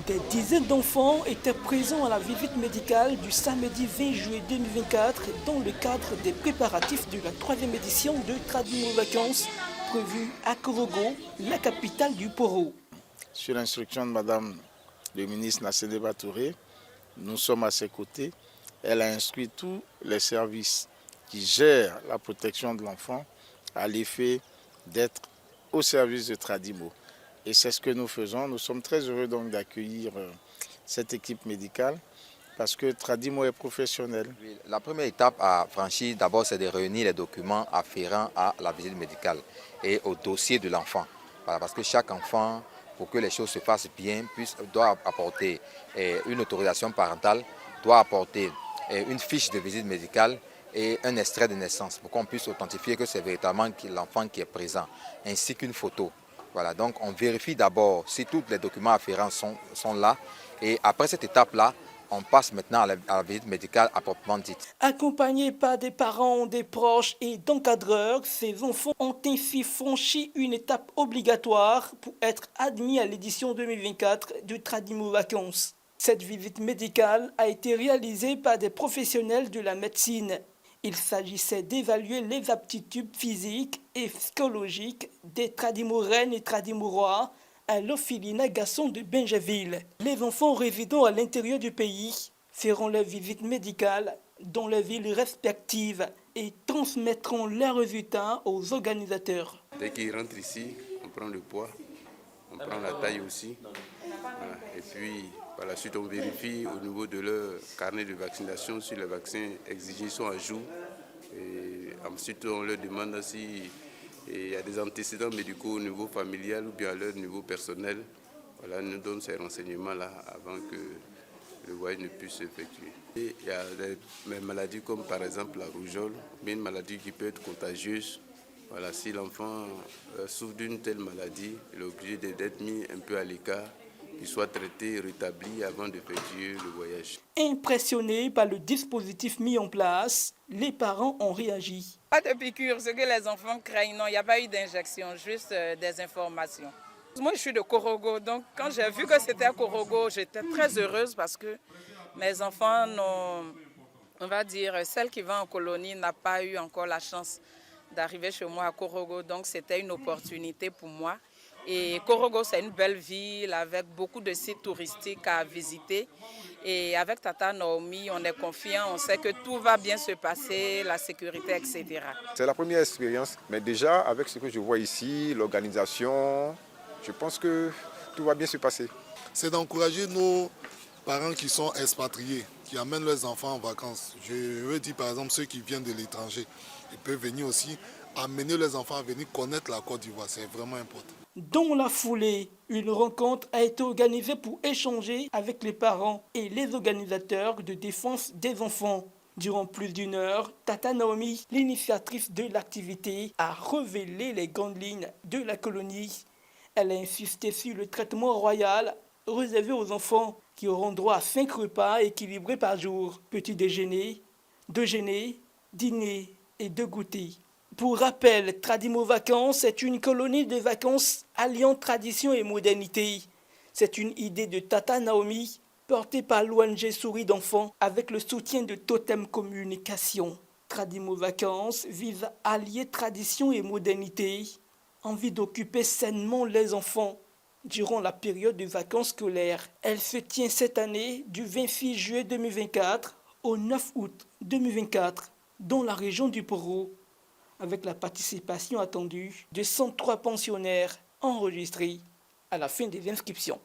Des dizaines d'enfants étaient présents à la visite médicale du samedi 20 juillet 2024 dans le cadre des préparatifs de la 3e édition de Tradimo Vacances prévue à Korogo, la capitale du Poro. Sur l'instruction de Madame le ministre Nassedeba Touré, nous sommes à ses côtés. Elle a instruit tous les services qui gèrent la protection de l'enfant à l'effet d'être au service de Tradimo. Et c'est ce que nous faisons. Nous sommes très heureux donc d'accueillir cette équipe médicale parce que Tradimo est professionnel. La première étape à franchir, d'abord, c'est de réunir les documents afférents à la visite médicale et au dossier de l'enfant. Voilà, parce que chaque enfant, pour que les choses se fassent bien, doit apporter une autorisation parentale, doit apporter une fiche de visite médicale et un extrait de naissance pour qu'on puisse authentifier que c'est véritablement l'enfant qui est présent, ainsi qu'une photo. Voilà, donc on vérifie d'abord si tous les documents afférents sont là et après cette étape-là, on passe maintenant à la visite médicale à proprement dite. Accompagnés par des parents, des proches et d'encadreurs, ces enfants ont ainsi franchi une étape obligatoire pour être admis à l'édition 2024 du Tradimo Vacances. Cette visite médicale a été réalisée par des professionnels de la médecine. Il s'agissait d'évaluer les aptitudes physiques et psychologiques des Tradimorennes et Tradimorois à l'orphelinat Gasson de Bingerville. Les enfants résidant à l'intérieur du pays feront leur visite médicale dans leurs villes respectives et transmettront leurs résultats aux organisateurs. Dès qu'ils rentrent ici, on prend le poids, on prend la taille aussi. Voilà. Et puis, par la suite, on vérifie au niveau de leur carnet de vaccination si les vaccins exigés sont à jour. Et ensuite, on leur demande si il y a des antécédents médicaux au niveau familial ou bien à leur niveau personnel. Voilà, nous donnons ces renseignements-là avant que le voyage ne puisse s'effectuer. Il y a des maladies comme par exemple la rougeole, mais une maladie qui peut être contagieuse. Voilà, si l'enfant souffre d'une telle maladie, il est obligé d'être mis un peu à l'écart, qu'il soit traité, rétabli avant d'effectuer le voyage. Impressionnés par le dispositif mis en place, les parents ont réagi. Pas de piqûres, ce que les enfants craignent, non, il n'y a pas eu d'injection, juste des informations. Moi, je suis de Korogo, donc quand j'ai vu que c'était à Korogo, j'étais très heureuse parce que mes enfants, on va dire, celle qui va en colonie n'a pas eu encore la chance d'arriver chez moi à Korogo, donc c'était une opportunité pour moi. Et Korogo, c'est une belle ville avec beaucoup de sites touristiques à visiter. Et avec Tata Naomi, on est confiant, on sait que tout va bien se passer, la sécurité, etc. C'est la première expérience, mais déjà avec ce que je vois ici, l'organisation, je pense que tout va bien se passer. C'est d'encourager nos parents qui sont expatriés, qui amènent leurs enfants en vacances. Je veux dire par exemple ceux qui viennent de l'étranger, ils peuvent venir aussi amener leurs enfants à venir connaître la Côte d'Ivoire, c'est vraiment important. Dans la foulée, une rencontre a été organisée pour échanger avec les parents et les organisateurs de défense des enfants. Durant plus d'une heure, Tata Naomi, l'initiatrice de l'activité, a révélé les grandes lignes de la colonie. Elle a insisté sur le traitement royal réservé aux enfants qui auront droit à 5 repas équilibrés par jour. Petit déjeuner, déjeuner, dîner et 2 goûters. Pour rappel, Tradimo Vacances est une colonie de vacances alliant tradition et modernité. C'est une idée de Tata Naomi, portée par l'ONG Souris d'enfants avec le soutien de Totem Communication. Tradimo Vacances vise à allier tradition et modernité, envie d'occuper sainement les enfants durant la période de vacances scolaires. Elle se tient cette année du 26 juillet 2024 au 9 août 2024 dans la région du Poro, avec la participation attendue de 103 pensionnaires enregistrés à la fin des inscriptions.